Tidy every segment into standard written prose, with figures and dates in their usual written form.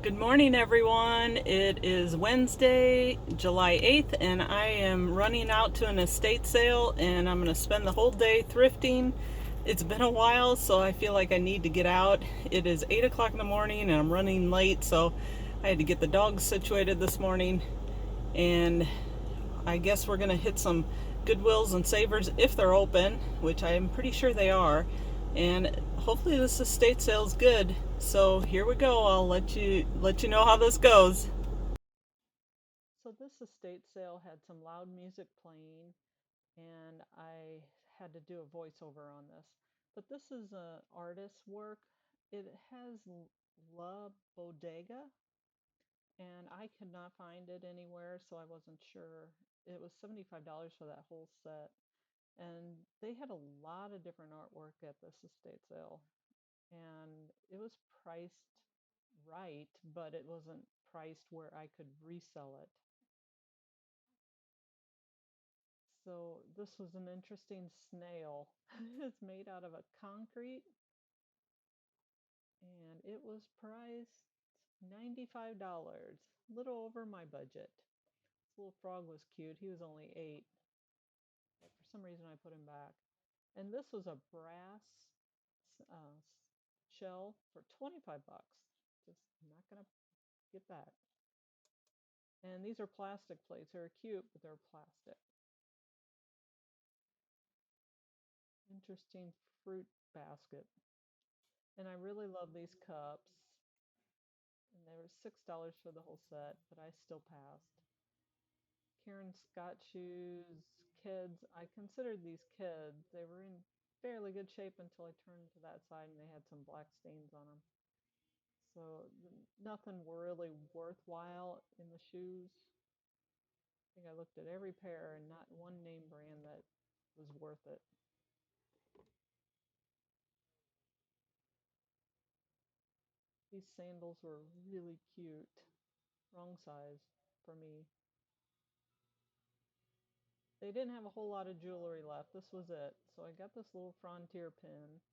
Good morning, everyone. It is Wednesday, July 8th, and I am running out to an estate sale and I'm going to spend the whole day thrifting. It's been a while, so I feel like I need to get out. It is 8 o'clock in the morning and I'm running late, so I had to get the dogs situated this morning. And I guess we're going to hit some Goodwills and Savers if they're open, which I'm pretty sure they are. And hopefully this estate sale's good. So here we go. I'll let you know how this goes. So this estate sale had some loud music playing and I had to do a voiceover on this. But this is a artist's work. It has La Bodega and I could not find it anywhere, so I wasn't sure. It was $75 for that whole set, and they had a lot of different artwork at this estate sale, and it was priced right, but it wasn't priced where I could resell it. So this was an interesting snail. It's made out of a concrete, and it was priced $95, a little over my budget. This little frog was cute. He was only 8, but for some reason I put him back. And this was a brass uh, shell for 25 bucks. Just not gonna get that. And these are plastic plates. They're cute, but they're plastic. Interesting fruit basket. And I really love these cups. And they were $6 for the whole set, but I still passed. Karen Scott shoes, kids. I considered these kids. They were in fairly good shape until I turned to that side and they had some black stains on them. So nothing really worthwhile in the shoes. I think I looked at every pair and not one name brand that was worth it. These sandals were really cute. Wrong size for me. They didn't have a whole lot of jewelry left. This was it. So I got this little Frontier pin.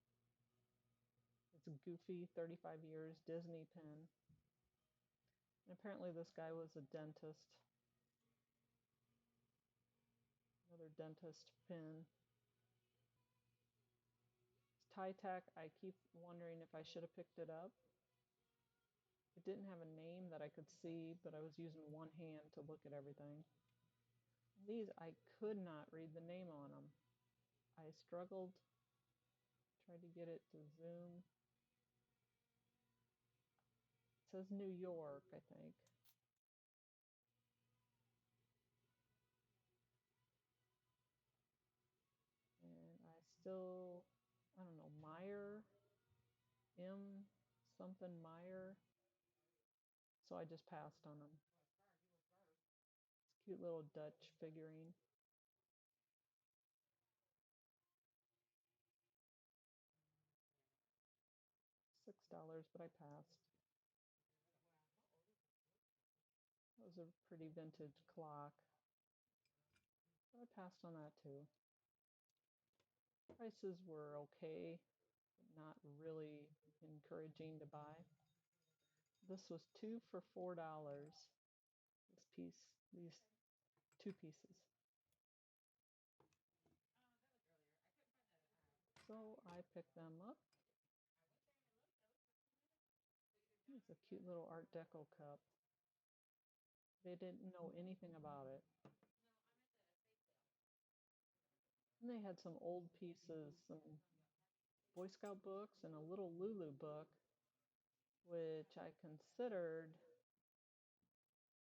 It's a goofy 35 years Disney pin. And apparently this guy was a dentist. Another dentist pin. It's tie tack. I keep wondering if I should have picked it up. It didn't have a name that I could see, but I was using one hand to look at everything. These, I could not read the name on them. I struggled, tried to get it to zoom. It says New York, I think. And I still, I don't know, Meyer, M something Meyer. So I just passed on them. It's a cute little Dutch figurine. $6, but I passed. That was a pretty vintage clock. But I passed on that too. Prices were okay, but not really encouraging to buy. This was two for $4. This piece, these two pieces. So I picked them up. It's a cute little Art Deco cup. They didn't know anything about it. And they had some old pieces, some Boy Scout books, and a little Lulu book, which I considered,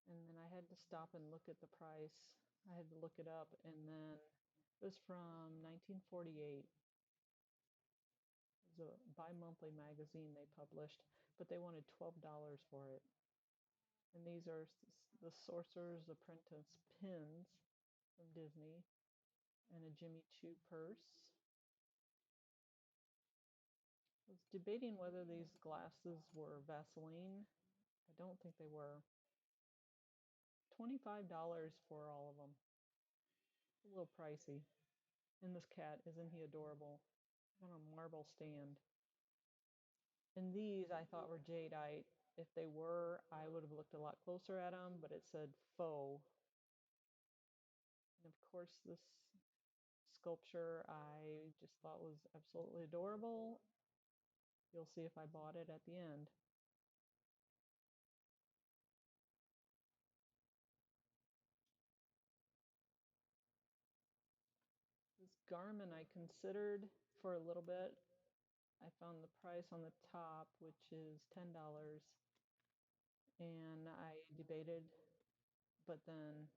and then I had to stop and look at the price. I had to look it up, and then it was from 1948. It was a bi-monthly magazine they published, but they wanted $12 for it. And these are the Sorcerer's Apprentice pins from Disney, and a Jimmy Choo purse. I was debating whether these glasses were Vaseline. I don't think they were. $25 for all of them. A little pricey. And this cat, isn't he adorable? On a marble stand. And these I thought were jadeite. If they were, I would have looked a lot closer at them, but it said faux. And of course, this sculpture I just thought was absolutely adorable. You'll see if I bought it at the end. This garment I considered for a little bit. I found the price on the top, which is $10, and I debated, but then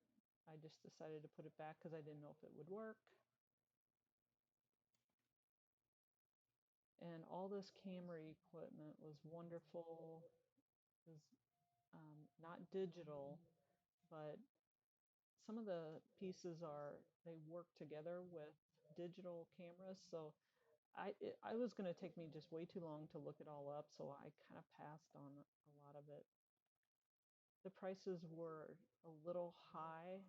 I just decided to put it back because I didn't know if it would work. And all this camera equipment was wonderful. It was not digital, but some of the pieces they work together with digital cameras. So I was going to take me just way too long to look it all up, so I kind of passed on a lot of it. The prices were a little high.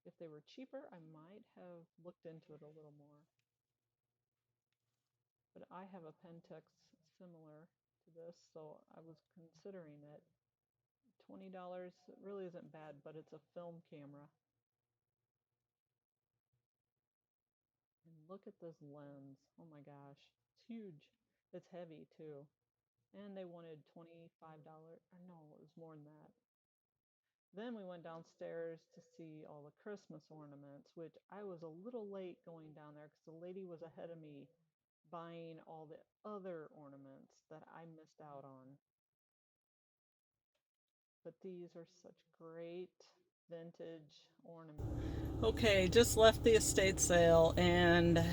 If they were cheaper, I might have looked into it a little more. But I have a Pentex similar to this, so I was considering it. $20 really isn't bad, but it's a film camera. And look at this lens. Oh my gosh, it's huge. It's heavy too. And they wanted $25. Or no, it was more than that. Then we went downstairs to see all the Christmas ornaments, which I was a little late going down there because the lady was ahead of me buying all the other ornaments that I missed out on. But these are such great vintage ornaments. Okay, just left the estate sale, and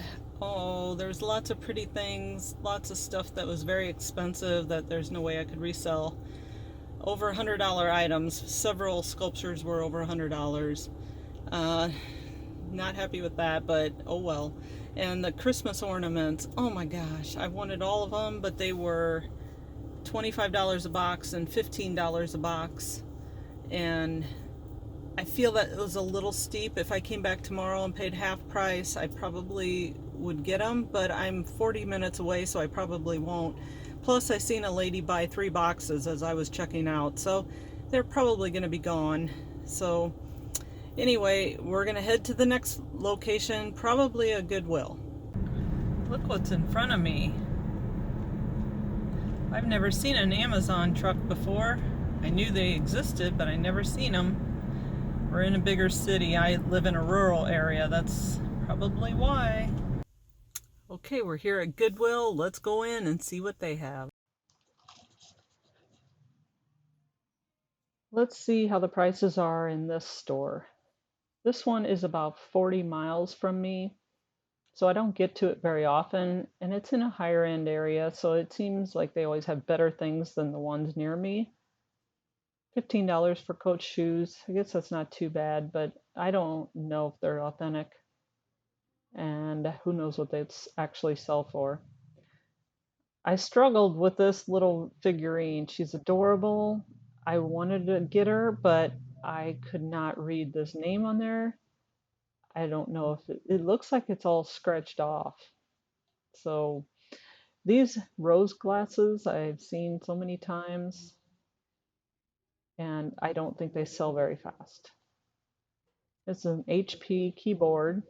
oh, there's lots of pretty things, lots of stuff that was very expensive that there's no way I could resell. Over $100 items. Several sculptures were over $100. Not happy with that, but oh well. And the Christmas ornaments, oh my gosh, I wanted all of them, but they were $25 a box and $15 a box. And I feel that it was a little steep. If I came back tomorrow and paid half price, I probably would get them, but I'm 40 minutes away, so I probably won't. Plus, I seen a lady buy 3 boxes as I was checking out, so they're probably going to be gone. So anyway, we're going to head to the next location, probably a Goodwill. Look what's in front of me. I've never seen an Amazon truck before. I knew they existed, but I never seen them. We're in a bigger city. I live in a rural area. That's probably why. Okay, we're here at Goodwill. Let's go in and see what they have. Let's see how the prices are in this store. This one is about 40 miles from me, so I don't get to it very often, and it's in a higher end area, so it seems like they always have better things than the ones near me. $15 for Coach shoes. I guess that's not too bad, but I don't know if they're authentic, and who knows what they actually sell for. I struggled with this little figurine. She's adorable. I wanted to get her, but I could not read this name on there. I don't know if it looks like it's all scratched off. So these rose glasses I've seen so many times, and I don't think they sell very fast. It's an HP keyboard,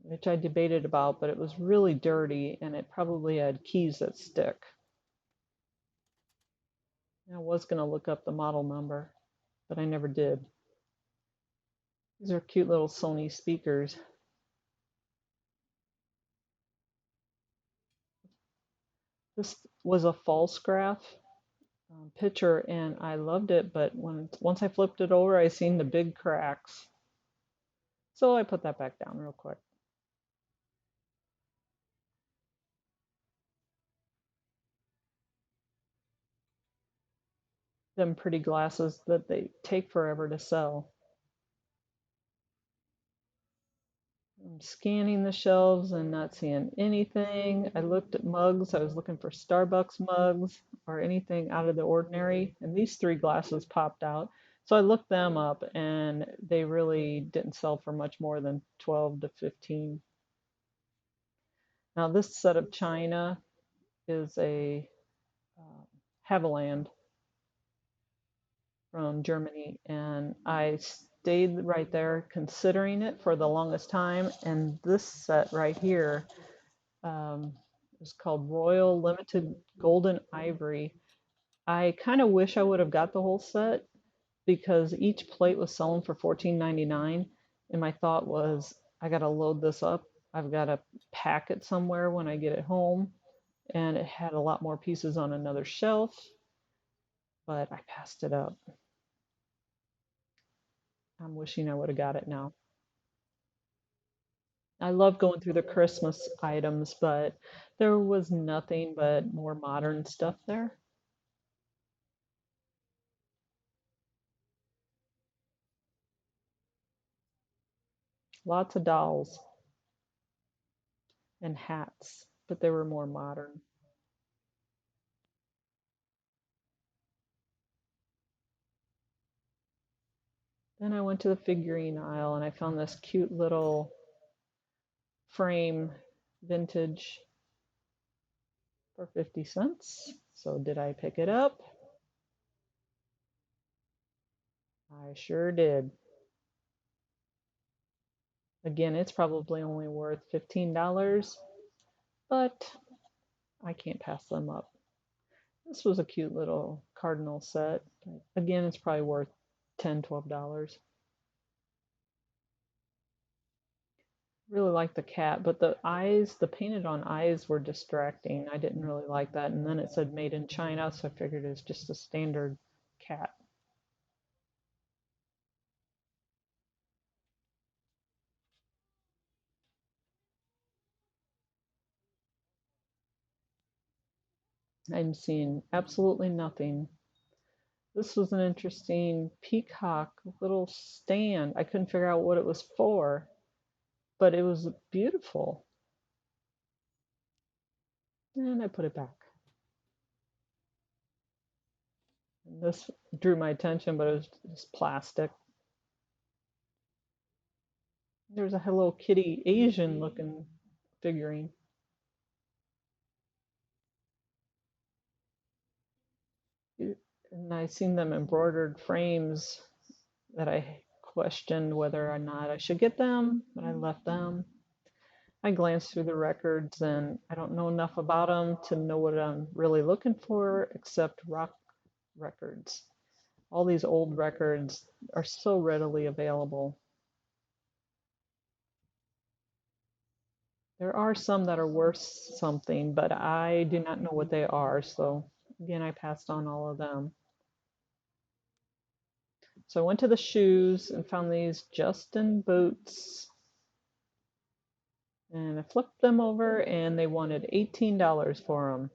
which I debated about, but it was really dirty and it probably had keys that stick. I was going to look up the model number, but I never did. These are cute little Sony speakers. This was a false graph picture and I loved it, but once I flipped it over, I seen the big cracks. So I put that back down real quick. Them pretty glasses that they take forever to sell. I'm scanning the shelves and not seeing anything. I looked at mugs. I was looking for Starbucks mugs or anything out of the ordinary. And these 3 glasses popped out. So I looked them up and they really didn't sell for much more than 12 to 15. Now this set of china is a Haveland from Germany, and I stayed right there considering it for the longest time. And this set right here um, is called Royal Limited Golden Ivory. I kind of wish I would have got the whole set because each plate was selling for $14.99, and my thought was, I got to load this up. I've got to pack it somewhere when I get it home, and it had a lot more pieces on another shelf, but I passed it up. I'm wishing I would have got it now. I love going through the Christmas items, but there was nothing but more modern stuff there. Lots of dolls and hats, but they were more modern. Then I went to the figurine aisle and I found this cute little frame vintage for 50 cents. So did I pick it up? I sure did. Again, it's probably only worth $15, but I can't pass them up. This was a cute little cardinal set. Again, it's probably worth $10, $12. Really like the cat, but the eyes, the painted on eyes were distracting. I didn't really like that. And then it said made in China, so I figured it was just a standard cat. I'm seeing absolutely nothing. This was an interesting peacock little stand. I couldn't figure out what it was for, but it was beautiful. And I put it back. And this drew my attention, but it was just plastic. There's a Hello Kitty Asian looking figurine. And I seen them embroidered frames that I questioned whether or not I should get them, but I left them. I glanced through the records and I don't know enough about them to know what I'm really looking for except rock records. All these old records are so readily available. There are some that are worth something, but I do not know what they are. So again, I passed on all of them. So I went to the shoes and found these Justin boots and I flipped them over and they wanted $18 for them.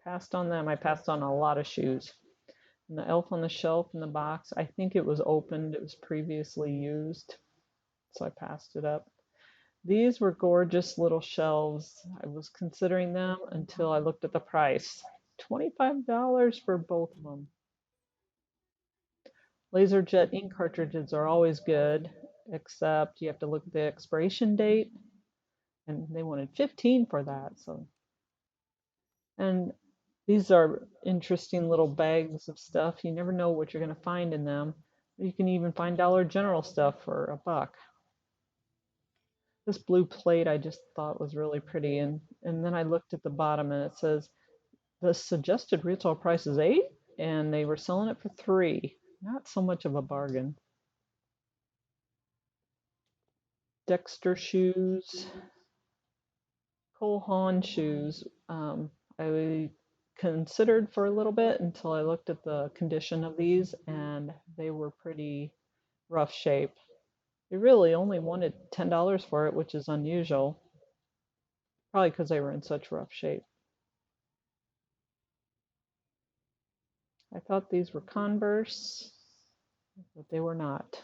Passed on them. I passed on a lot of shoes. And the elf on the shelf in the box, I think it was opened. It was previously used. So I passed it up. These were gorgeous little shelves. I was considering them until I looked at the price. $25 for both of them. LaserJet ink cartridges are always good, except you have to look at the expiration date, and they wanted 15 for that. So, and these are interesting little bags of stuff. You never know what you're going to find in them. You can even find Dollar General stuff for a buck. This blue plate I just thought was really pretty, and then I looked at the bottom and it says the suggested retail price is 8, and they were selling it for 3. Not so much of a bargain. Dexter shoes, Cole Haan shoes. I considered for a little bit until I looked at the condition of these, and they were pretty rough shape. They really only wanted $10 for it, which is unusual, probably because they were in such rough shape. I thought these were Converse, but they were not.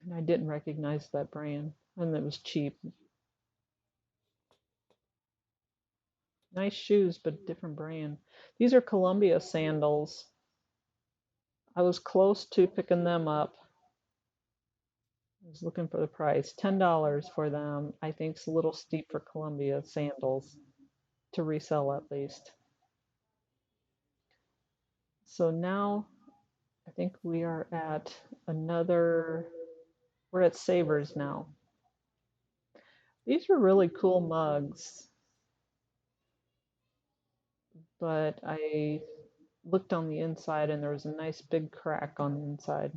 And I didn't recognize that brand, and it was cheap. Nice shoes, but different brand. These are Columbia sandals. I was close to picking them up. I was looking for the price. $10 for them. I think it's a little steep for Columbia sandals. to resell at least. So now I think we are at we're at Savers now. These were really cool mugs, but I looked on the inside and there was a nice big crack on the inside.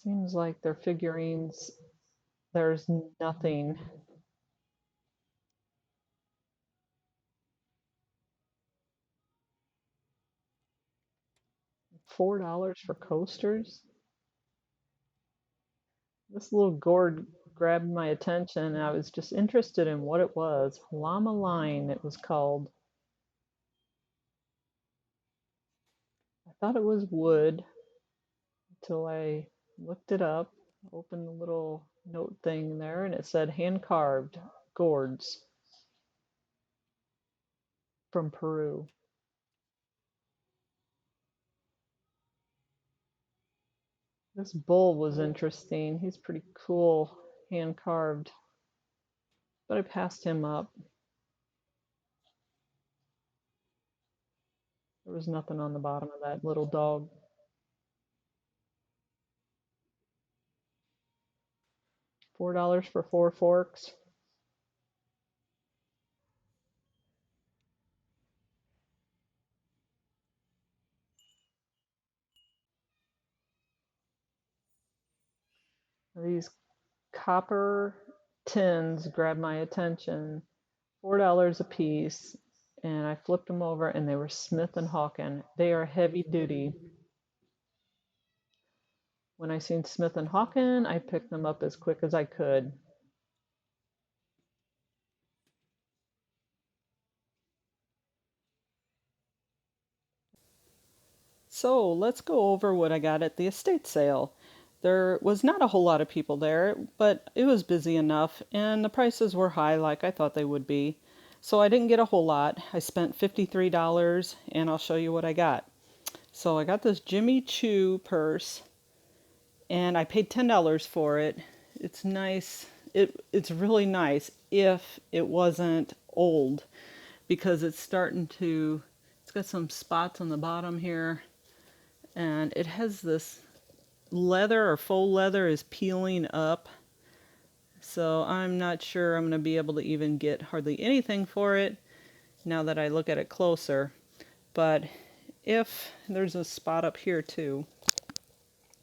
Seems like their figurines, there's nothing. $4 for coasters? This little gourd grabbed my attention and I was just interested in what it was. Llama Line, it was called. I thought it was wood until I looked it up, opened the little note thing there, and it said hand carved gourds from Peru. This bull was interesting. He's pretty cool, hand carved, but I passed him up. There was nothing on the bottom of that little dog. $4 for 4 forks. These copper tins grabbed my attention. $4 a piece, and I flipped them over and they were Smith and Hawken. They are heavy duty. When I seen Smith and Hawken, I picked them up as quick as I could. So let's go over what I got at the estate sale. There was not a whole lot of people there, but it was busy enough, and the prices were high like I thought they would be. So I didn't get a whole lot. I spent $53, and I'll show you what I got. So I got this Jimmy Choo purse, and I paid $10 for it. It's nice. It's really nice if it wasn't old, because it's got some spots on the bottom here, and it has this leather or faux leather is peeling up. So I'm not sure I'm going to be able to even get hardly anything for it now that I look at it closer. But if there's a spot up here too,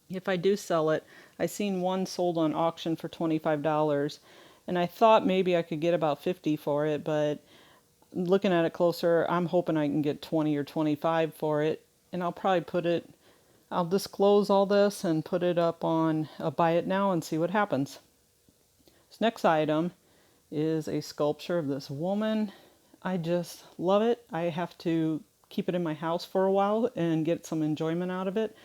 if I do sell it, I seen one sold on auction for $25, and I thought maybe I could get about 50 for it, but looking at it closer, I'm hoping I can get 20 or 25 for it, and I'll disclose all this and put it up on Buy It Now and see what happens. This next item is a sculpture of this woman. I just love it. I have to keep it in my house for a while and get some enjoyment out of it.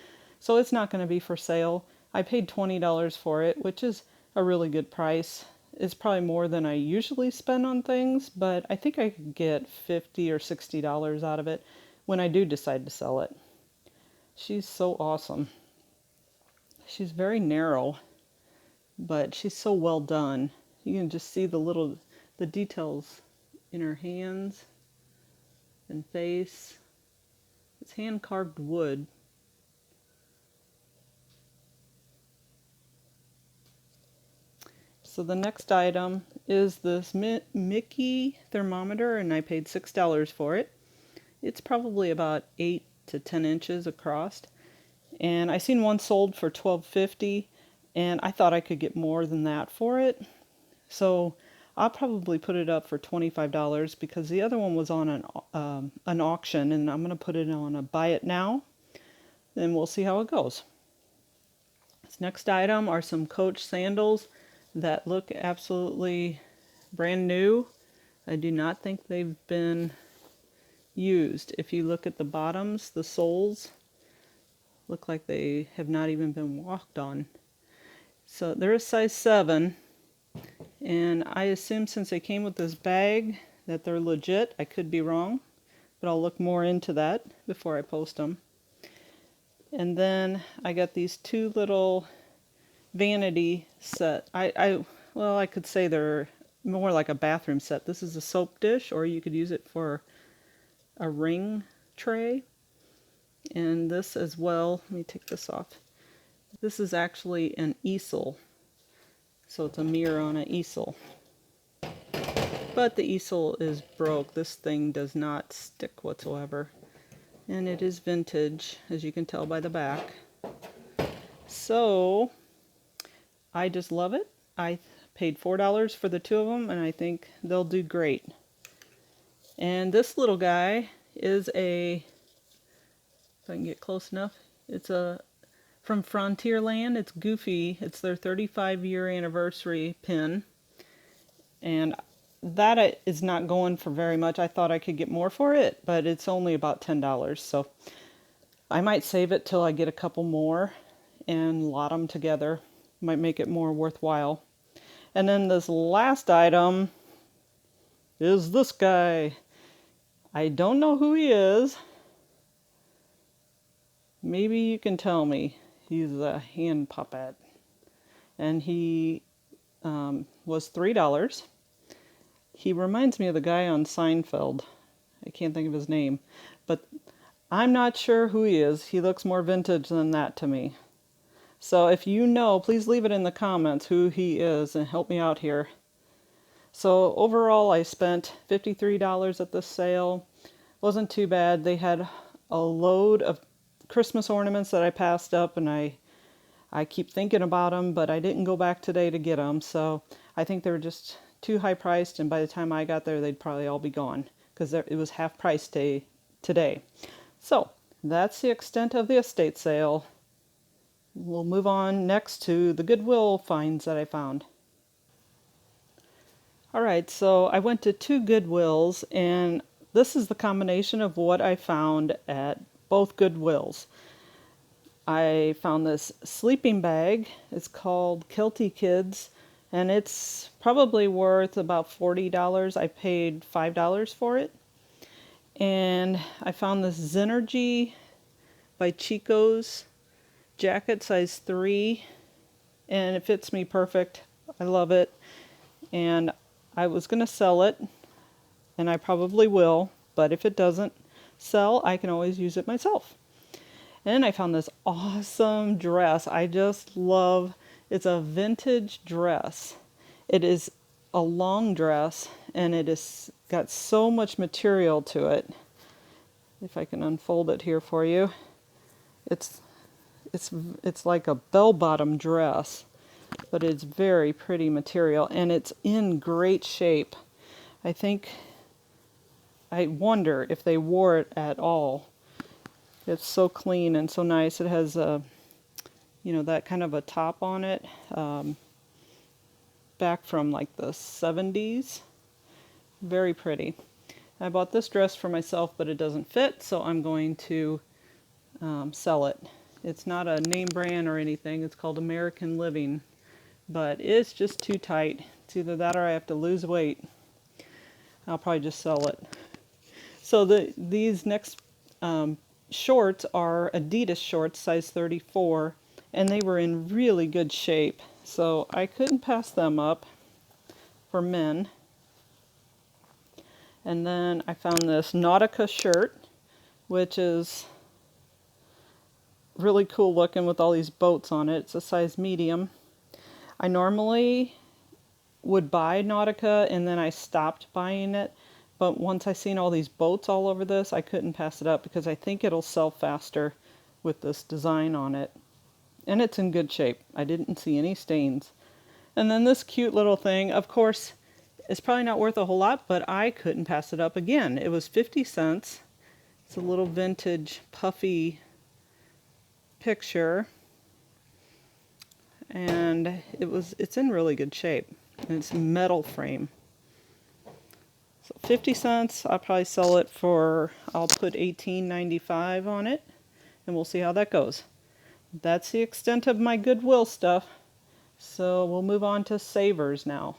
So it's not going to be for sale. I paid $20 for it, which is a really good price. It's probably more than I usually spend on things, but I think I could get $50 or $60 out of it when I do decide to sell it. She's so awesome. She's very narrow, but she's so well done. You can just see the details in her hands and face. It's hand carved wood. So the next item is this Mickey thermometer, and I paid $6 for it. It's probably about 8 to 10 inches across. And I seen one sold for $12.50, and I thought I could get more than that for it. So I'll probably put it up for $25 because the other one was on an auction, and I'm going to put it on a Buy It Now, and we'll see how it goes. This next item are some Coach sandals that look absolutely brand new. I do not think they've been used. If you look at the bottoms, the soles Look like they have not even been walked on. So they're a size 7, and I assume since they came with this bag that they're legit. I could be wrong, but I'll look more into that before I post them. And then I got these 2 little vanity set. Well, I could say they're more like a bathroom set. This is a soap dish, or you could use it for a ring tray. And this as well, let me take this off. This is actually an easel. So it's a mirror on an easel. But the easel is broke. This thing does not stick whatsoever. And it is vintage, as you can tell by the back. So I just love it. I paid $4 for the 2 of them, and I think they'll do great. And this little guy is if I can get close enough, it's from Frontierland. It's Goofy. It's their 35-year anniversary pin. And that is not going for very much. I thought I could get more for it, but it's only about $10. So I might save it till I get a couple more and lot them together. Might make it more worthwhile. And then this last item is this guy. I don't know who he is. Maybe you can tell me. He's a hand puppet. And he was $3. He reminds me of the guy on Seinfeld. I can't think of his name. But I'm not sure who he is. He looks more vintage than that to me. So if you know, please leave it in the comments who he is and help me out here. So overall, I spent $53 at this sale. Wasn't too bad. They had a load of Christmas ornaments that I passed up, and I keep thinking about them, but I didn't go back today to get them. So I think they were just too high priced, and by the time I got there, they'd probably all be gone because it was half price day today. So that's the extent of the estate sale. We'll move on next to the Goodwill finds that I found. Alright, so I went to 2 Goodwills, and this is the combination of what I found at both Goodwills. I found this sleeping bag. It's called Kelty Kids, and it's probably worth about $40. I paid $5 for it. And I found this Zenergy by Chico's jacket, size 3, and it fits me perfect. I love it, and I was going to sell it, and I probably will, but if it doesn't sell, I can always use it myself. And I found this awesome dress. I just love, it's a vintage dress. It is a long dress, and it is got so much material to it. If I can unfold it here for you. It's like a bell-bottom dress, but it's very pretty material, and it's in great shape. I wonder if they wore it at all. It's so clean and so nice. It has that kind of a top on it, back from like the 70s. Very pretty. I bought this dress for myself, but it doesn't fit, so I'm going to sell it. It's not a name brand or anything. It's called American Living, but it's just too tight. It's either that or I have to lose weight. I'll probably just sell it. So these next shorts are Adidas shorts, size 34, and they were in really good shape. So I couldn't pass them up for men. And then I found this Nautica shirt, which is really cool looking with all these boats on it. It's a size medium. I normally would buy Nautica, and then I stopped buying it, but once I seen all these boats all over this, I couldn't pass it up because I think it'll sell faster with this design on it. And it's in good shape. I didn't see any stains. And then this cute little thing, of course, it's probably not worth a whole lot, but I couldn't pass it up again. It was 50 cents. It's a little vintage puffy picture, and it's in really good shape, and it's metal frame. So 50 cents. I'll probably sell it for, I'll put $18.95 on it, and we'll see how that goes. That's the extent of my Goodwill stuff. So we'll move on to Savers now.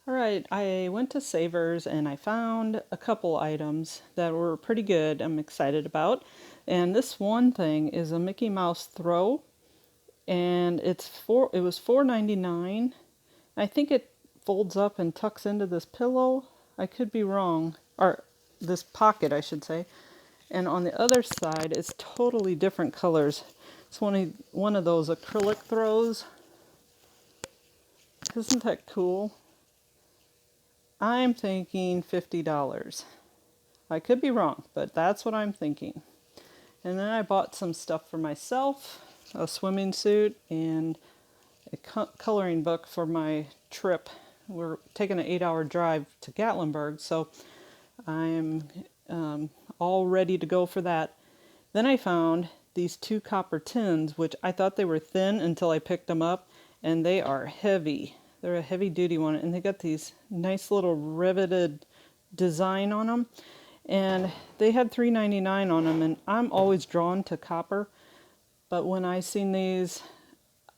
Alright, I went to Savers and I found a couple items that were pretty good, I'm excited about. And this one thing is a Mickey Mouse throw, and it was $4.99. I think it folds up and tucks into this pillow. I could be wrong. Or this pocket, I should say. And on the other side, it's totally different colors. It's one of those acrylic throws. Isn't that cool? I'm thinking $50. I could be wrong, but that's what I'm thinking. And then I bought some stuff for myself, a swimming suit, and a coloring book for my trip. We're taking an 8-hour drive to Gatlinburg, so I'm all ready to go for that. Then I found these 2 copper tins, which I thought they were thin until I picked them up, and they are heavy. They're a heavy duty one, and they got these nice little riveted design on them. And they had $3.99 on them, and I'm always drawn to copper. But when I seen these,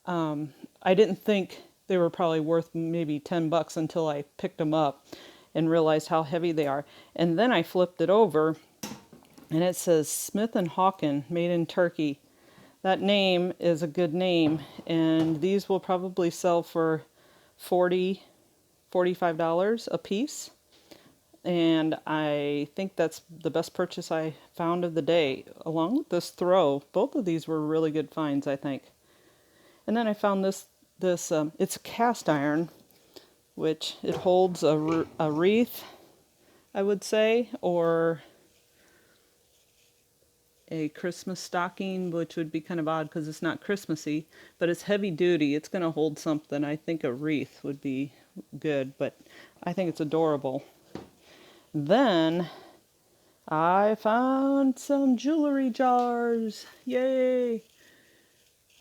I didn't think they were probably worth maybe $10 until I picked them up and realized how heavy they are. And then I flipped it over, and it says Smith & Hawken, made in Turkey. That name is a good name, and these will probably sell for $40, $45 a piece. And I think that's the best purchase I found of the day, along with this throw. Both of these were really good finds, I think. And then I found this it's cast iron, which it holds a wreath, I would say, or a Christmas stocking, which would be kind of odd because it's not Christmassy, but it's heavy duty. It's going to hold something. I think a wreath would be good, but I think it's adorable. Then I found some jewelry jars. Yay!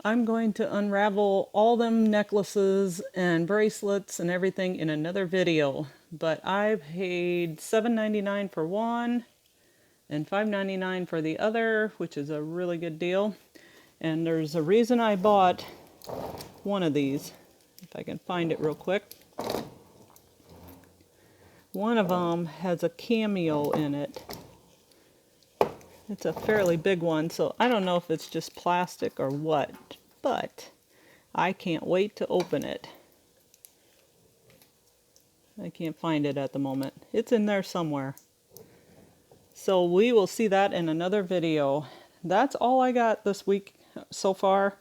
I'm going to unravel all them necklaces and bracelets and everything in another video. But I paid $7.99 for one and $5.99 for the other, which is a really good deal. And there's a reason I bought one of these, if I can find it real quick. One of them has a cameo in it. It's a fairly big one, so I don't know if it's just plastic or what, but I can't wait to open it. I can't find it at the moment. It's in there somewhere. So we will see that in another video. That's all I got this week so far.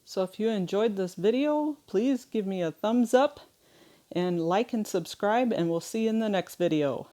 So if you enjoyed this video, please give me a thumbs up and like and subscribe, and we'll see you in the next video.